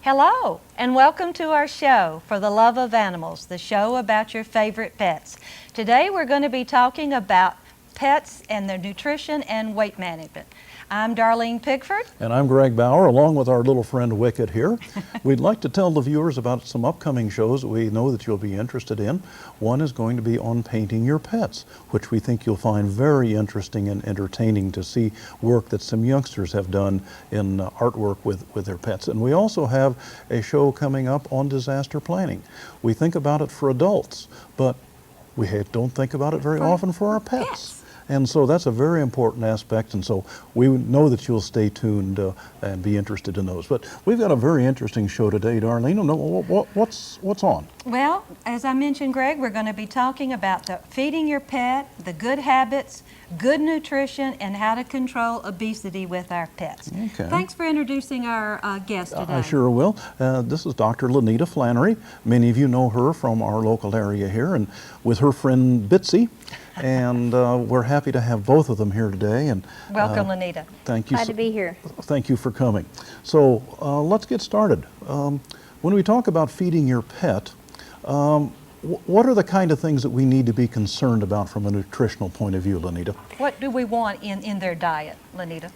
Hello, and welcome to our show, For the Love of Animals, the show about your favorite pets. Today we're going to be talking about pets and their nutrition and weight management. I'm Darleen Pigford. And I'm Greg Baur, along with our little friend Wicket here. We'd like to tell the viewers about some upcoming shows that we know that you'll be interested in. One is going to be on painting your pets, which we think you'll find very interesting and entertaining to see work that some youngsters have done in artwork with their pets. And we also have a show coming up on disaster planning. We think about it for adults, but we don't think about it very often for our pets. And so that's a very important aspect, and so we know that you'll stay tuned and be interested in those. But we've got a very interesting show today, Darlene. What's on? Well, as I mentioned, Greg, we're going to be talking about feeding your pet, the good habits, good nutrition, and how to control obesity with our pets. Okay. Thanks for introducing our guest today. I sure will. This is Dr. LaNita Flanary. Many of you know her from our local area here, and with her friend Bitsy. And we're happy to have both of them here today. And welcome, LaNita. Thank you. Glad to be here. Thank you for coming. So let's get started. When we talk about feeding your pet, what are the kind of things that we need to be concerned about from a nutritional point of view, LaNita? What do we want in their diet, LaNita?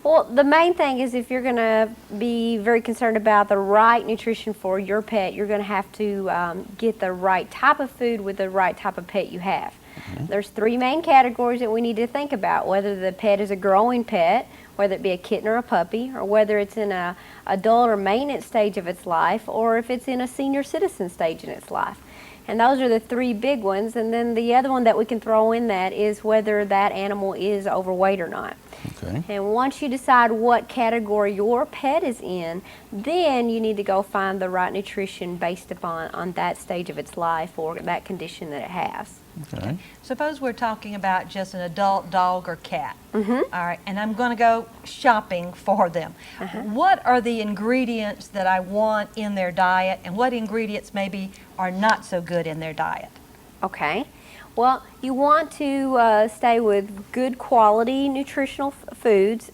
Well, the main thing is if you're going to be very concerned about the right nutrition for your pet, you're going to have to get the right type of food with the right type of pet you have. There's three main categories that we need to think about: whether the pet is a growing pet, whether it be a kitten or a puppy, or whether it's in a adult or maintenance stage of its life, or if it's in a senior citizen stage in its life. And those are the three big ones. And then the other one that we can throw in that is whether that animal is overweight or not. Okay. And once you decide what category your pet is in, then you need to go find the right nutrition based upon that stage of its life or that condition that it has. Okay. Suppose we're talking about just an adult dog or cat. All right, and I'm going to go shopping for them. What are the ingredients that I want in their diet, and what ingredients maybe are not so good in their diet? Okay. Well, you want to stay with good quality nutritional foods.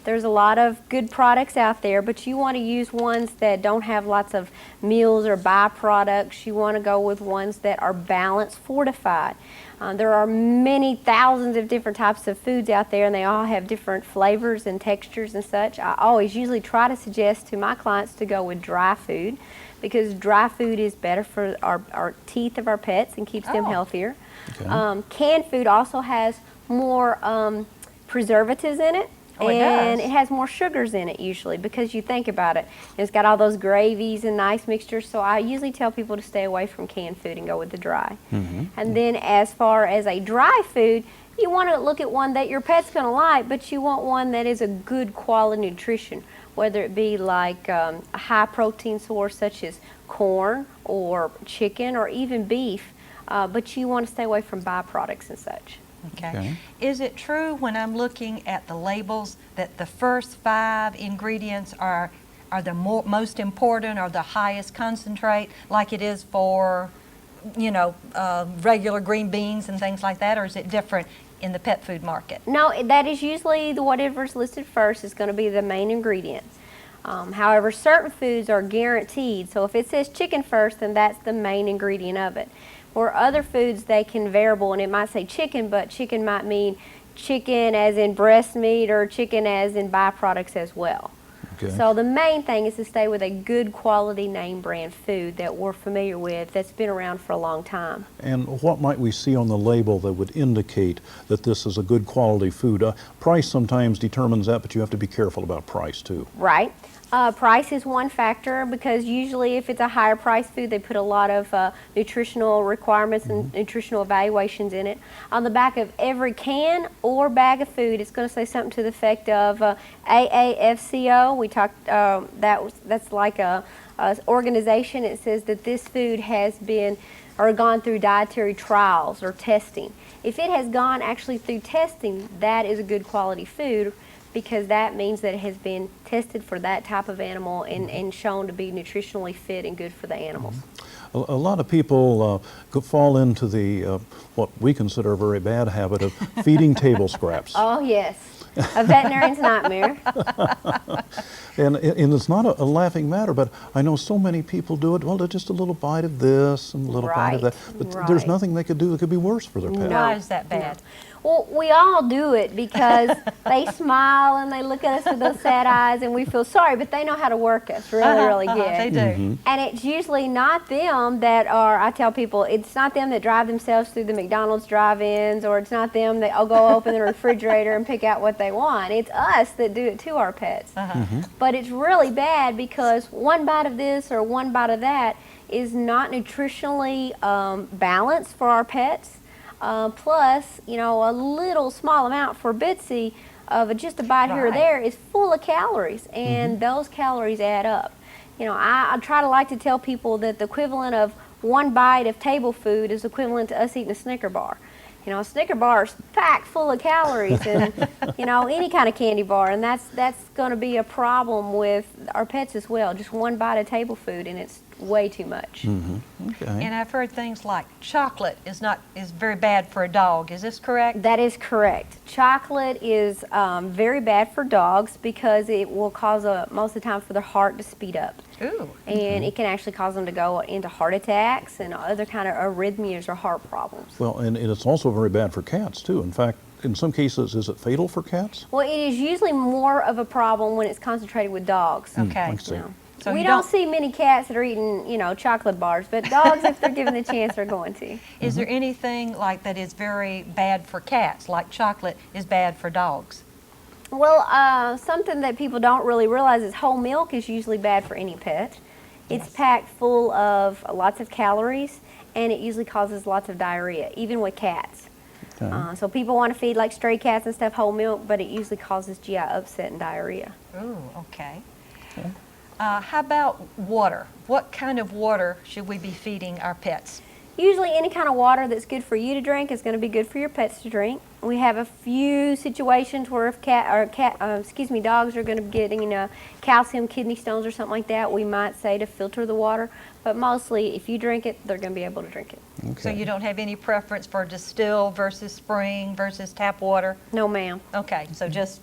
There's a lot of good products out there, but you want to use ones that don't have lots of meals or byproducts. You want to go with ones that are balanced fortified. There are many thousands of different types of foods out there, and they all have different flavors and textures and such. I always usually try to suggest to my clients to go with dry food, because dry food is better for our teeth of our pets and keeps them healthier. Okay. Canned food also has more preservatives in it. And it has more sugars in it usually, because you think about it, it's got all those gravies and nice mixtures. So I usually tell people to stay away from canned food and go with the dry. And then as far as a dry food, you want to look at one that your pet's going to like, but you want one that is a good quality nutrition, whether it be like a high protein source such as corn or chicken or even beef, but you want to stay away from byproducts and such. Okay. Is it true when I'm looking at the labels that the first 5 ingredients are the most important or the highest concentrate, like it is for, regular green beans and things like that, or is it different in the pet food market? No, that is usually whatever's listed first is going to be the main ingredients. However, certain foods are guaranteed, so if it says chicken first, then that's the main ingredient of it. Or other foods, they can variable, and it might say chicken, but chicken might mean chicken as in breast meat or chicken as in byproducts as well. Okay. So the main thing is to stay with a good quality name brand food that we're familiar with, that's been around for a long time. And what might we see on the label that would indicate that this is a good quality food? Price sometimes determines that, but you have to be careful about price too. Right. Price is one factor, because usually if it's a higher price food, they put a lot of nutritional requirements and nutritional evaluations in it. On the back of every can or bag of food, it's going to say something to the effect of AAFCO. We talked, that's like a organization. It says that this food has been or gone through dietary trials or testing. If it has gone actually through testing, that is a good quality food, because that means that it has been tested for that type of animal and shown to be nutritionally fit and good for the animals. A lot of people fall into the what we consider a very bad habit of feeding table scraps. Oh, yes. A veterinarian's nightmare. And it's not a laughing matter, but I know so many people do it. Well, they're just a little bite of this and a little bite of that. But there's Right. nothing they could do that could be worse for their pet. Why is that bad? Well, we all do it because they smile and they look at us with those sad eyes and we feel sorry, but they know how to work us really good. They do. And it's usually not them that are, I tell people, it's not them that drive themselves through the McDonald's drive-ins, or it's not them that go open the refrigerator and pick out what they want. It's us that do it to our pets. But it's really bad because one bite of this or one bite of that is not nutritionally balanced for our pets. Plus, you know, a little small amount for Bitsy of just a bite here or there is full of calories, and those calories add up. You know, I try to like to tell people that the equivalent of one bite of table food is equivalent to us eating a Snicker bar. You know, a Snicker bar is packed full of calories, and you know, any kind of candy bar, and that's going to be a problem with our pets as well. Just one bite of table food, and it's way too much. Okay. And I've heard things like chocolate is very bad for a dog. Is this correct? That is correct. Chocolate is very bad for dogs because it will cause most of the time for their heart to speed up. Ooh. And it can actually cause them to go into heart attacks and other kind of arrhythmias or heart problems. Well, and it's also very bad for cats, too. In fact, in some cases, is it fatal for cats? Well, it is usually more of a problem when it's concentrated with dogs. Okay. I see. You know. So we you don't see many cats that are eating, you know, chocolate bars, but dogs, if they're given the chance, are going to. Is there anything like that is very bad for cats, like chocolate is bad for dogs? Well, something that people don't really realize is whole milk is usually bad for any pet. It's packed full of lots of calories, and it usually causes lots of diarrhea, even with cats. Okay. So people want to feed like stray cats and stuff whole milk, but it usually causes GI upset and diarrhea. Ooh, okay. How about water? What kind of water should we be feeding our pets? Usually any kind of water that's good for you to drink is going to be good for your pets to drink. We have a few situations where if dogs are going to be getting calcium, kidney stones or something like that, we might say to filter the water. But mostly if you drink it, they're going to be able to drink it. Okay. So you don't have any preference for distilled versus spring versus tap water? No, ma'am. Okay, so just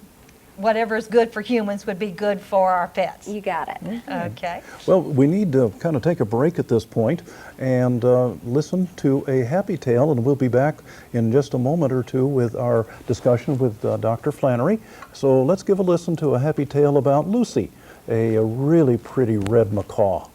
whatever is good for humans would be good for our pets. You got it. Okay. Well, we need to kind of take a break at this point and listen to a happy tale, and we'll be back in just a moment or two with our discussion with Dr. Flanary. So let's give a listen to a happy tale about Lucy, a really pretty red macaw.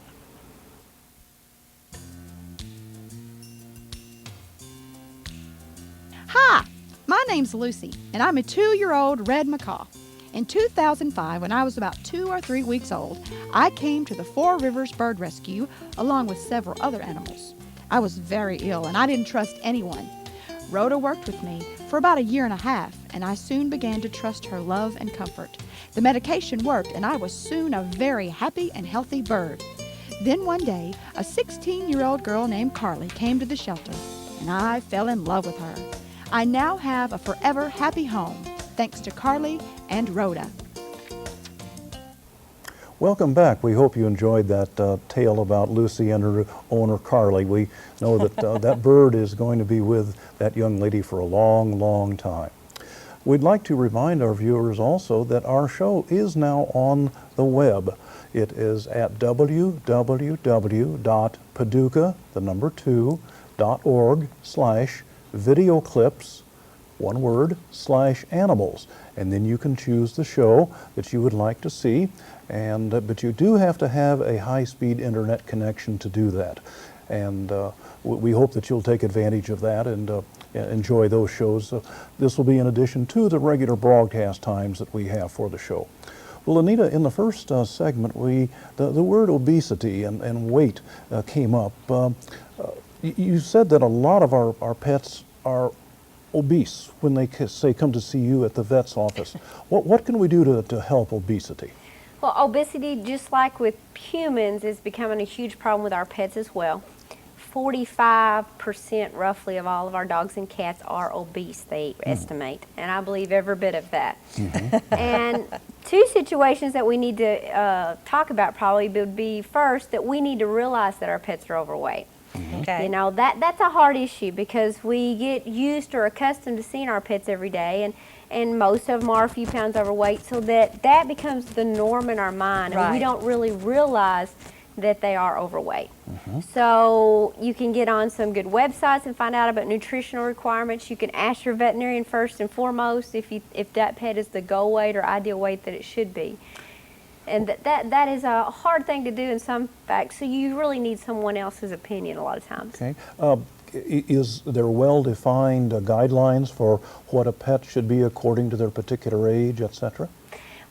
Hi, my name's Lucy, and I'm a 2-year-old red macaw. In 2005, when I was about 2 or 3 weeks old, I came to the Four Rivers Bird Rescue along with several other animals. I was very ill, and I didn't trust anyone. Rhoda worked with me for about 1.5 years, and I soon began to trust her love and comfort. The medication worked, and I was soon a very happy and healthy bird. Then one day, a 16-year-old girl named Carly came to the shelter, and I fell in love with her. I now have a forever happy home, thanks to Carly and Rhoda. Welcome back. We hope you enjoyed that tale about Lucy and her owner, Carly. We know that that bird is going to be with that young lady for a long, long time. We'd like to remind our viewers also that our show is now on the web. It is at www.paducah2.org/videoclips, one word, /animals. And then you can choose the show that you would like to see. But you do have to have a high-speed internet connection to do that. And we hope that you'll take advantage of that and enjoy those shows. This will be in addition to the regular broadcast times that we have for the show. Well, LaNita, in the first segment, the word obesity and weight came up. You said that a lot of our pets are obese when they come to see you at the vet's office. What can we do to help obesity? Well, obesity, just like with humans, is becoming a huge problem with our pets as well. 45% roughly of all of our dogs and cats are obese, they estimate, and I believe every bit of that. And two situations that we need to talk about probably would be, first, that we need to realize that our pets are overweight. Okay. You know, that's a hard issue because we get used or accustomed to seeing our pets every day, and most of them are a few pounds overweight, so that becomes the norm in our mind, and we Right. don't really realize that they are overweight. So you can get on some good websites and find out about nutritional requirements. You can ask your veterinarian first and foremost if that pet is the goal weight or ideal weight that it should be. And that is a hard thing to do in some facts, so you really need someone else's opinion a lot of times. Okay. Is there well-defined guidelines for what a pet should be according to their particular age, etc.?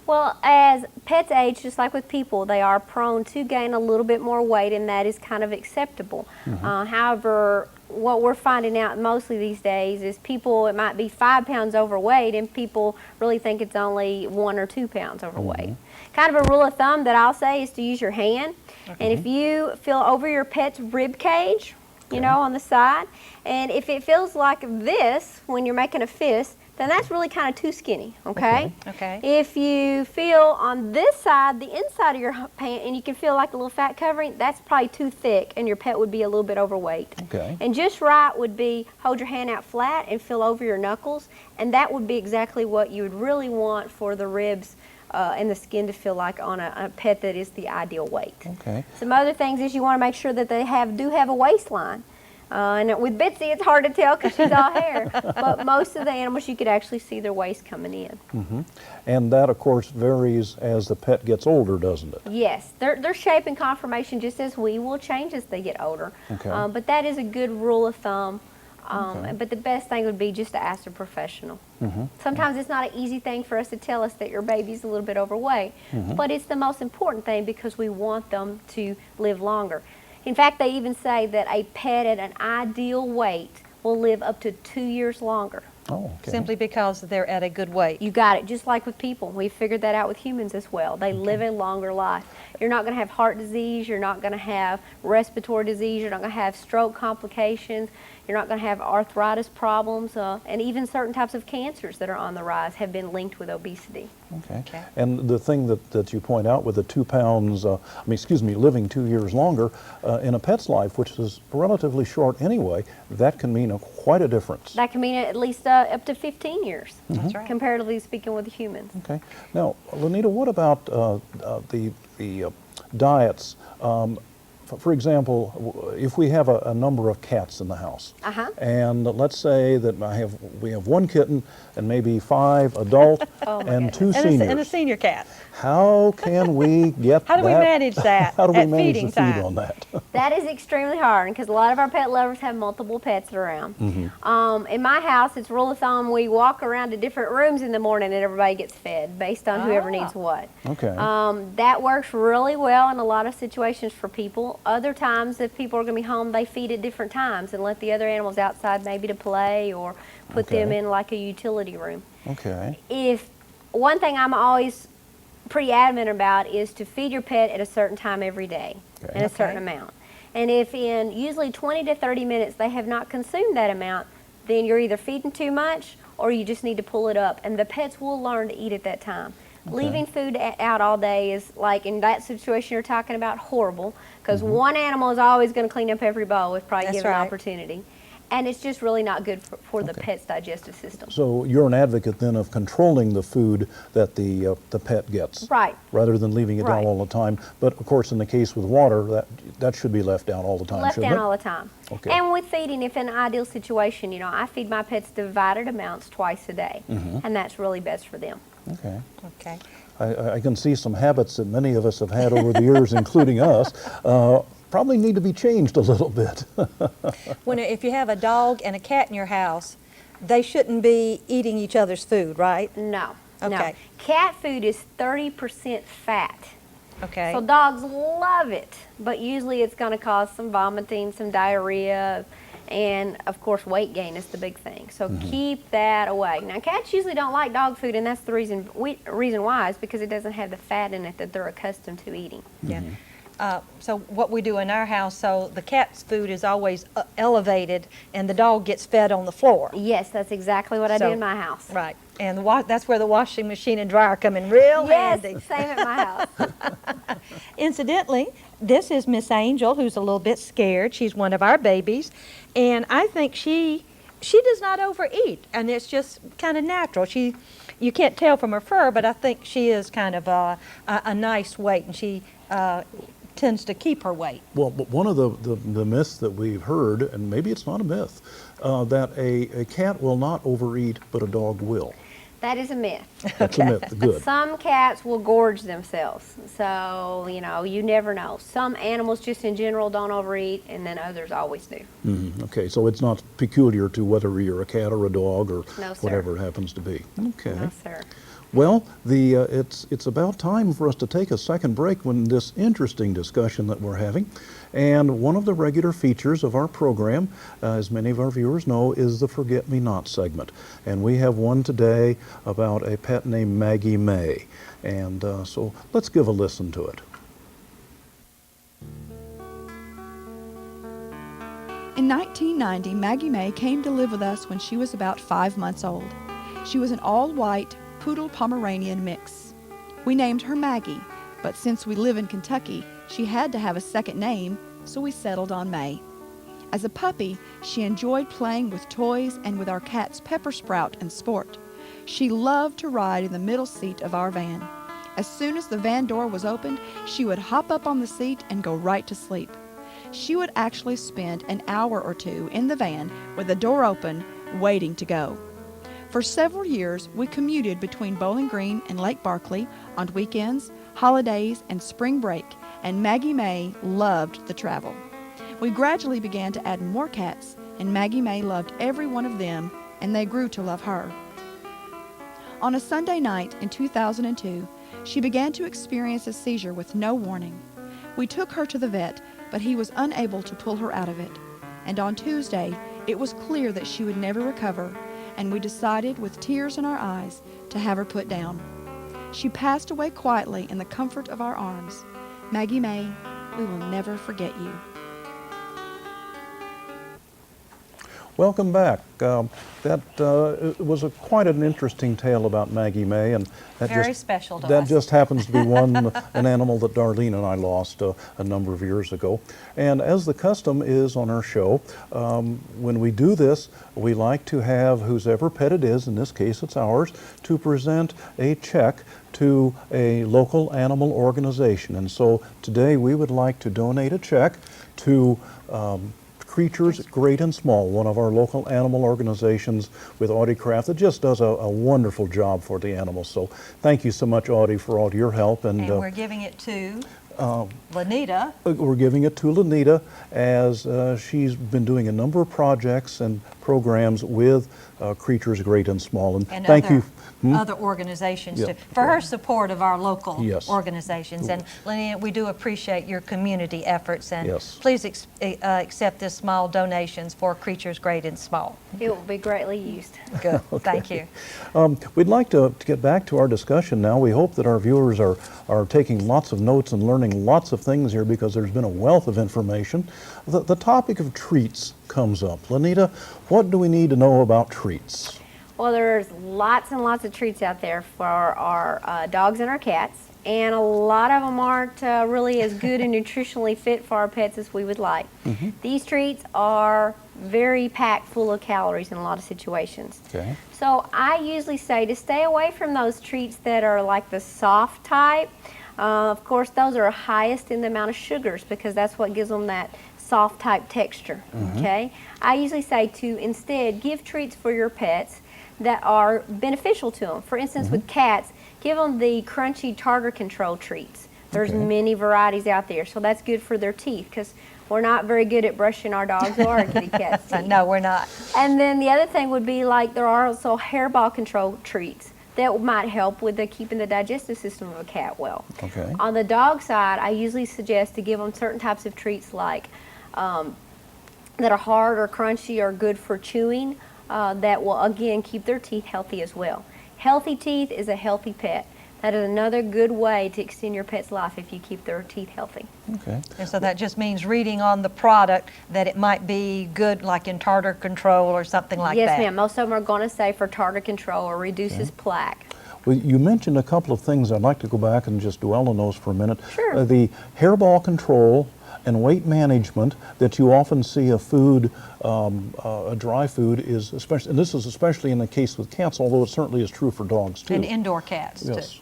Well, as pets age, just like with people, they are prone to gain a little bit more weight, and that is kind of acceptable. However, what we're finding out mostly these days is people, it might be 5 pounds overweight, and people really think it's only 1 or 2 pounds overweight. Kind of a rule of thumb that I'll say is to use your hand, and if you feel over your pet's rib cage, you know, on the side, and if it feels like this when you're making a fist, then that's really kind of too skinny, okay? Okay. If you feel on this side, the inside of your pant, and you can feel like a little fat covering, that's probably too thick, and your pet would be a little bit overweight. Okay. And just right would be hold your hand out flat and feel over your knuckles, and that would be exactly what you would really want for the ribs and the skin to feel like on a pet that is the ideal weight. Okay. Some other things is you want to make sure that they do have a waistline. And with Bitsy, it's hard to tell because she's all hair. But most of the animals, you could actually see their waist coming in. And that, of course, varies as the pet gets older, doesn't it? Yes, their shape and conformation, just as we will change as they get older. Okay. But that is a good rule of thumb. But the best thing would be just to ask a professional. Sometimes it's not an easy thing for us to tell us that your baby's a little bit overweight, but it's the most important thing because we want them to live longer. In fact, they even say that a pet at an ideal weight will live up to 2 years longer. Oh, okay. Simply because they're at a good weight. You got it, just like with people. We've figured that out with humans as well. They live a longer life. You're not going to have heart disease, you're not going to have respiratory disease, you're not going to have stroke complications, you're not going to have arthritis problems, and even certain types of cancers that are on the rise have been linked with obesity. Okay. Okay. And the thing that you point out with the 2 pounds, living 2 years longer in a pet's life, which is relatively short anyway, that can mean quite a difference. That can mean at least up to 15 years, That's right. comparatively speaking with humans. Okay. Now, LaNita, what about the diets? For example, if we have a number of cats in the house, and let's say that we have 1 kitten and maybe 5 adult and 2 seniors. And a senior cat. How can we get How do we that- manage that How do we at manage feeding the feed time? on that? That is extremely hard because a lot of our pet lovers have multiple pets around. In my house, it's rule of thumb, we walk around to different rooms in the morning and everybody gets fed based on whoever needs what. Okay. That works really well in a lot of situations for people. Other times, if people are going to be home, they feed at different times and let the other animals outside maybe to play or put them Okay. in like a utility room. Okay. One thing I'm always pretty adamant about is to feed your pet at a certain time every day Okay. and a certain amount. And if in usually 20 to 30 minutes they have not consumed that amount, then you're either feeding too much or you just need to pull it up. And the pets will learn to eat at that time. Okay. Leaving food out all day is, like in that situation you're talking about, horrible, because one animal is always going to clean up every bowl if probably That's given the right. opportunity. And it's just really not good for the Okay. pet's digestive system. So you're an advocate then of controlling the food that the pet gets, Right. rather than leaving it Right. down all the time. But of course, in the case with water, that should be left down all the time, Left shouldn't down it? all the time. Okay. And with feeding, if in an ideal situation, I feed my pets divided amounts twice a day, and that's really best for them. Okay. Okay. I can see some habits that many of us have had over the years, including us, probably need to be changed a little bit. If you have a dog and a cat in your house, they shouldn't be eating each other's food, right? No. Okay. No. Cat food is 30% fat. Okay. So dogs love it, but usually it's going to cause some vomiting, some diarrhea, and of course weight gain is the big thing. So keep that away. Now cats usually don't like dog food, and that's the reason why is because it doesn't have the fat in it that they're accustomed to eating. Yeah. So what we do in our house, so the cat's food is always elevated and the dog gets fed on the floor. Yes, that's exactly what I do So- in my house. Right. And that's where the washing machine and dryer come in real Yes, handy. same at my house. Incidentally, this is Miss Angel, who's a little bit scared. She's one of our babies. And I think she she does not overeat, and it's just kind of natural. You can't tell from her fur, but I think she is kind of a nice weight, and she tends to keep her weight. Well, but one of the myths that we've heard, and maybe it's not a myth, that a cat will not overeat, but a dog will. That is a myth. That's a myth. Good. Some cats will gorge themselves, so you never know. Some animals just in general don't overeat, and then others always do. Okay, so it's not peculiar to whether you're a cat or a dog or No, sir. whatever it happens to be. Okay. No, sir. Well, it's about time for us to take a second break when this interesting discussion that we're having. And one of the regular features of our program, as many of our viewers know, is the Forget-Me-Not segment. And we have one today about a pet named Maggie May. And so let's give a listen to it. In 1990, Maggie May came to live with us when she was about 5 months old. She was an all-white Poodle Pomeranian mix. We named her Maggie, but since we live in Kentucky, she had to have a second name, so we settled on May. As a puppy, she enjoyed playing with toys and with our cats Pepper Sprout and Sport. She loved to ride in the middle seat of our van. As soon as the van door was opened, she would hop up on the seat and go right to sleep. She would actually spend an hour or two in the van with the door open, waiting to go. For several years, we commuted between Bowling Green and Lake Barkley on weekends, holidays, and spring break, and Maggie May loved the travel. We gradually began to add more cats, and Maggie May loved every one of them, and they grew to love her. On a Sunday night in 2002, she began to experience a seizure with no warning. We took her to the vet, but he was unable to pull her out of it. And on Tuesday, it was clear that she would never recover, and we decided, with tears in our eyes, to have her put down. She passed away quietly in the comfort of our arms. Maggie May, we will never forget you. Welcome back. That was quite an interesting tale about Maggie May, and that Very special to that us. just happens to be an animal that Darleen and I lost a number of years ago. And as the custom is on our show, when we do this, we like to have whosever pet it is, in this case it's ours, to present a check to a local animal organization. And so today we would like to donate a check to Creatures Great and Small, one of our local animal organizations with Audie Kraft that just does a wonderful job for the animals. So thank you so much, Audie, for all your help. And we're giving it to LaNita. We're giving it to LaNita as she's been doing a number of projects and programs with Creatures Great and Small. And thank you. Other organizations Yeah. too, for her support of our local Yes. organizations. And LaNita, we do appreciate your community efforts, and Yes. please accept this small donations for Creatures Great and Small. It will be greatly used. Good, thank you. We'd like to get back to our discussion now. We hope that our viewers are taking lots of notes and learning lots of things here, because there's been a wealth of information. The topic of treats comes up. LaNita, what do we need to know about treats? Well, there's lots and lots of treats out there for our dogs and our cats, and a lot of them aren't really as good and nutritionally fit for our pets as we would like. These treats are very packed full of calories in a lot of situations. Okay. So I usually say to stay away from those treats that are like the soft type. Of course, those are highest in the amount of sugars, because that's what gives them that soft type texture. Okay. I usually say to instead give treats for your pets that are beneficial to them. For instance, with cats, give them the crunchy tartar control treats. There's many varieties out there, so that's good for their teeth, because we're not very good at brushing our dogs or our kitty cats' teeth. No, we're not. And then the other thing would be, like, there are also hairball control treats that might help with keeping the digestive system of a cat well. Okay. On the dog side, I usually suggest to give them certain types of treats like that are hard or crunchy or good for chewing, that will again keep their teeth healthy as well. Healthy teeth is a healthy pet. That is another good way to extend your pet's life if you keep their teeth healthy. Okay. And so that just means reading on the product that it might be good, like in tartar control or something like that. Yes, ma'am. Most of them are going to say for tartar control or reduces plaque. Well, you mentioned a couple of things. I'd like to go back and just dwell on those for a minute. Sure. The hairball control and weight management that you often see a food, a dry food is especially, and this is especially in the case with cats, although it certainly is true for dogs too. And indoor cats Yes.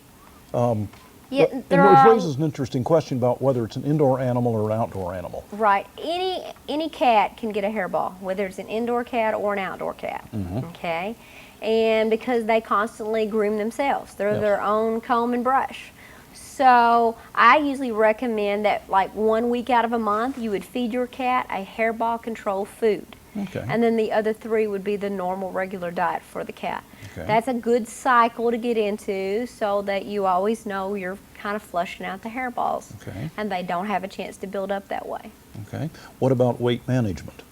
too. Yeah, And there it are raises an interesting question about whether it's an indoor animal or an outdoor animal. right. Any cat can get a hairball, whether it's an indoor cat or an outdoor cat. Okay, and because they constantly groom themselves, they're Yes. their own comb and brush. So I usually recommend that like 1 week out of a month, you would feed your cat a hairball control food. Okay. And then the other 3 would be the normal regular diet for the cat. Okay. That's a good cycle to get into so that you always know you're kind of flushing out the hairballs. Okay. And they don't have a chance to build up that way. Okay. What about weight management?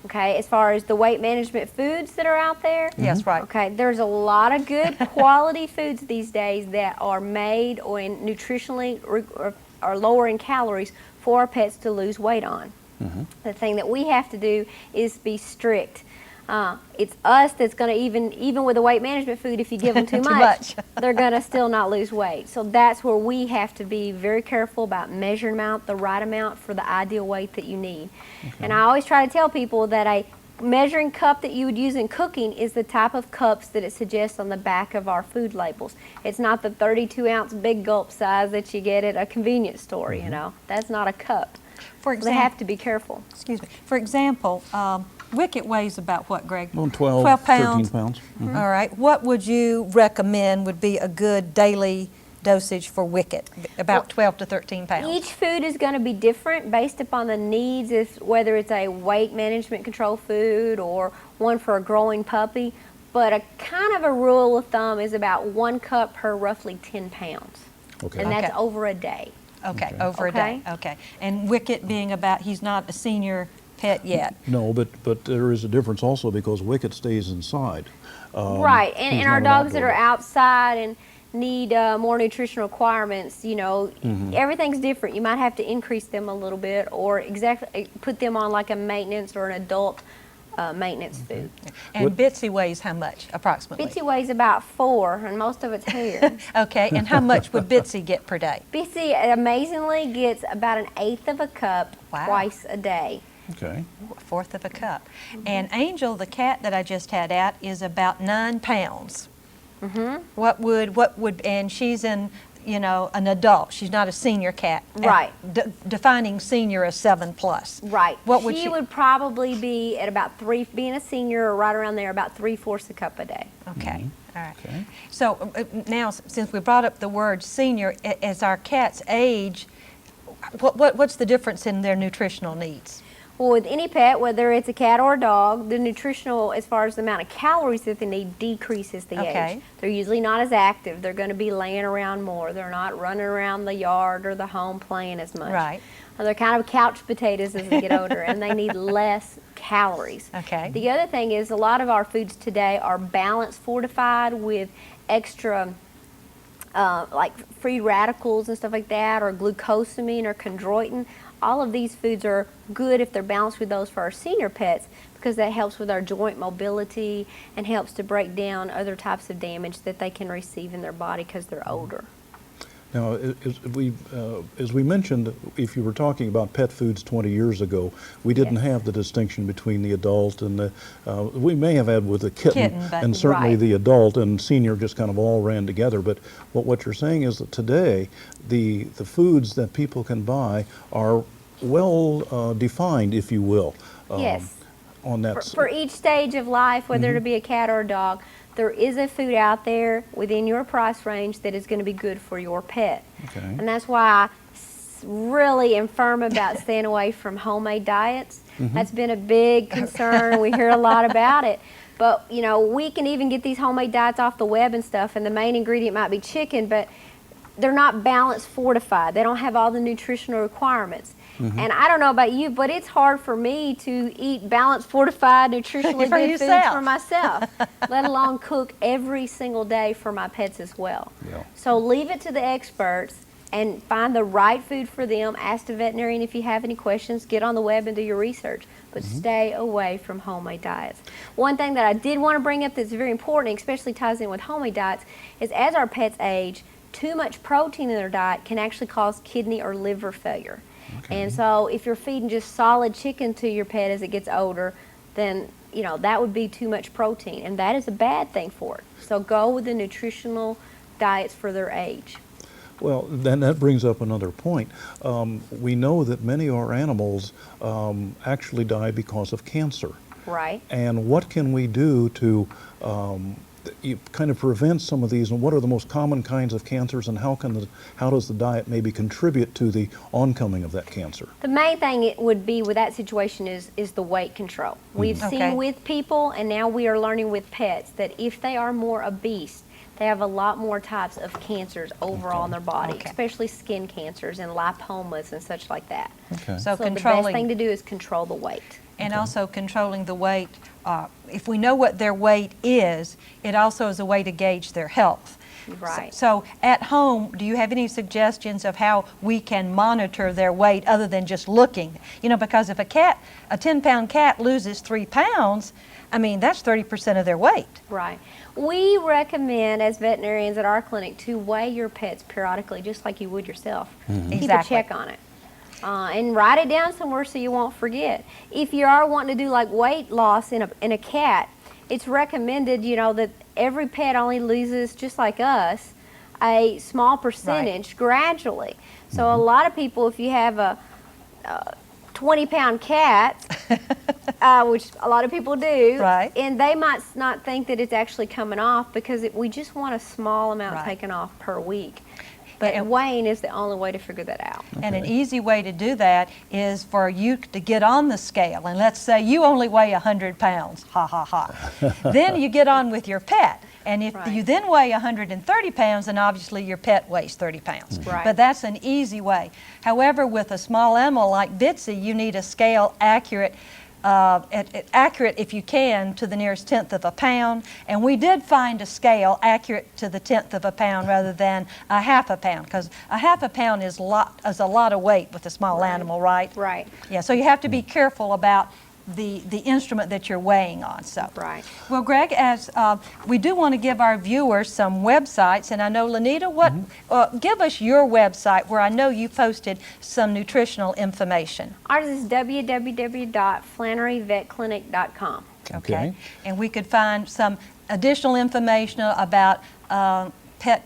Okay, as far as the weight management foods that are out there. Yes, right. Okay, there's a lot of good quality foods these days that are made or in nutritionally or lower in calories for our pets to lose weight on. The thing that we have to do is be strict. It's us that's going to even with the weight management food, if you give them too much, they're going to still not lose weight. So that's where we have to be very careful about measuring them out the right amount for the ideal weight that you need. And I always try to tell people that a measuring cup that you would use in cooking is the type of cups that it suggests on the back of our food labels. It's not the 32-ounce big gulp size that you get at a convenience store, you know. That's not a cup. For They have to be careful. excuse me. For example, Wicket weighs about what, Greg? Well, 12, 12 13 pounds. pounds. Mhm. All right. What would you recommend would be a good daily dosage for Wicket? About 12 to 13 pounds. Each food is going to be different based upon the needs, whether it's a weight management control food or one for a growing puppy. But a kind of a rule of thumb is about 1 cup per roughly 10 pounds. Okay. And that's Okay. over a day. Okay, Okay. over a day. Okay. Okay. And Wicket being about, he's not a senior pet yet. No, but there is a difference also because Wicket stays inside. Right, and he's our not an dogs that are outdoor. outside and need more nutritional requirements, you know, everything's different. You might have to increase them a little bit or exactly put them on like a maintenance or an adult maintenance food. And What- Bitsy weighs how much, approximately? Bitsy weighs about 4 and most of it's hair. Okay, and how much would Bitsy get per day? Bitsy amazingly gets about 1/8 of a cup Wow. twice a day. Okay. A fourth of a cup. And Angel, the cat that I just had out, is about 9 pounds. What would, and she's in, you know, an adult. She's not a senior cat. Right. Defining senior as 7+. Right. What would she she? would probably be at about 3, being a senior or right around there, about 3/4 a cup a day. Okay. All right. Okay. So now, since we brought up the word senior, as our cats age, what's the difference in their nutritional needs? Well, with any pet, whether it's a cat or a dog, the nutritional, as far as the amount of calories that they need, decreases the Okay. age. They're usually not as active. They're going to be laying around more. They're not running around the yard or the home playing as much. Right. They're kind of couch potatoes as they get older, and they need less calories. Okay. The other thing is a lot of our foods today are balance fortified with extra like free radicals and stuff like that, or glucosamine or chondroitin. All of these foods are good if they're balanced with those for our senior pets because that helps with our joint mobility and helps to break down other types of damage that they can receive in their body because they're older. Now, as we mentioned, if you were talking about pet foods 20 years ago, we didn't Yes. have the distinction between the adult and the, we may have had with the kitten, Kitten, but- and certainly Right. the adult and senior just kind of all ran together. But what you're saying is that today, the foods that people can buy are well defined, if you will. Yes. On that. For each stage of life, whether it be a cat or a dog, there is a food out there within your price range that is going to be good for your pet. Okay. And that's why I really am firm about staying away from homemade diets. That's been a big concern. We hear a lot about it. But, you know, we can even get these homemade diets off the web and stuff, and the main ingredient might be chicken, but they're not balance fortified. They don't have all the nutritional requirements. And I don't know about you, but it's hard for me to eat balanced, fortified, nutritionally For good foods yourself. for myself, let alone cook every single day for my pets as well. Yeah. So leave it to the experts and find the right food for them. Ask the veterinarian if you have any questions. Get on the web and do your research, but stay away from homemade diets. One thing that I did want to bring up that's very important, especially ties in with homemade diets, is as our pets age, too much protein in their diet can actually cause kidney or liver failure. And so if you're feeding just solid chicken to your pet as it gets older, then that would be too much protein, and that is a bad thing for it. So go with the nutritional diets for their age. Well, then that brings up another point. We know that many of our animals actually die because of cancer. Right. And what can we do to kind of prevent some of these, and what are the most common kinds of cancers, and how does the diet maybe contribute to the oncoming of that cancer? The main thing it would be with that situation is the weight control. We've seen with people, and now we are learning with pets, that if they are more obese, they have a lot more types of cancers overall in their body, especially skin cancers and lipomas and such like that. So the best thing to do is control the weight. And also controlling the weight. If we know what their weight is, it also is a way to gauge their health. Right. So at home, do you have any suggestions of how we can monitor their weight other than just looking? Because if a 10-pound cat loses 3 pounds, I mean, that's 30% of their weight. Right. We recommend as veterinarians at our clinic to weigh your pets periodically, just like you would yourself. Keep a check on it. And write it down somewhere so you won't forget. If you are wanting to do like weight loss in a cat, it's recommended, that every pet only loses, just like us, a small percentage gradually. So a lot of people, if you have a 20-pound cat, which a lot of people do, and they might not think that it's actually coming off because we just want a small amount taken off per week. But weighing is the only way to figure that out. And an easy way to do that is for you to get on the scale. And let's say you only weigh 100 pounds. Ha, ha, ha. Then you get on with your pet. And if you then weigh 130 pounds, then obviously your pet weighs 30 pounds. But that's an easy way. However, with a small animal like Bitsy, you need a scale accurate if you can, to the nearest tenth of a pound. And we did find a scale accurate to the tenth of a pound rather than a half a pound, because a half a pound is a lot of weight with a small animal, right? Right. Yeah, so you have to be careful about the instrument that you're weighing on. So well, Greg, as we do want to give our viewers some websites, and I know LaNita, give us your website where I know you posted some nutritional information. Ours is www.flanneryvetclinic.com. Okay. And we could find some additional information about pet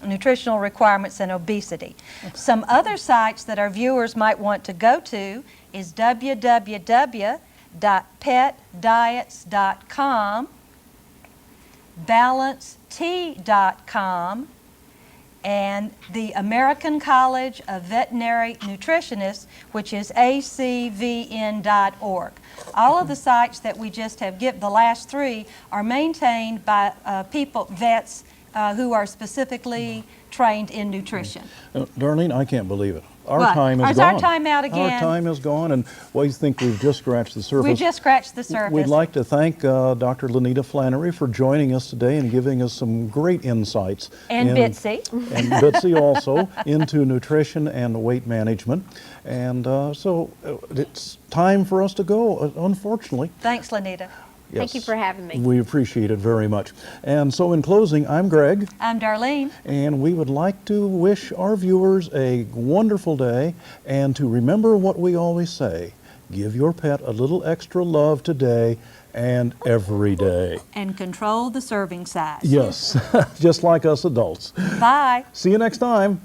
nutritional requirements and obesity. Some other sites that our viewers might want to go to is www.petdiets.com, balanceT.com, and the American College of Veterinary Nutritionists, which is acvn.org. All of the sites that we just have given, the last three, are maintained by vets who are specifically trained in nutrition. Darlene, I can't believe it. Our What? time is Is gone. our time out again? Our time is gone, and we think we've just scratched the surface. We just scratched the surface. We'd like to thank Dr. LaNita Flanary for joining us today and giving us some great insights. And Bitsy. And Bitsy also, into nutrition and weight management. And so it's time for us to go, unfortunately. Thanks, LaNita. Yes. Thank you for having me. We appreciate it very much. And so in closing, I'm Greg. I'm Darlene. And we would like to wish our viewers a wonderful day, and to remember what we always say: give your pet a little extra love today and every day. And control the serving size. Yes, just like us adults. Bye. See you next time.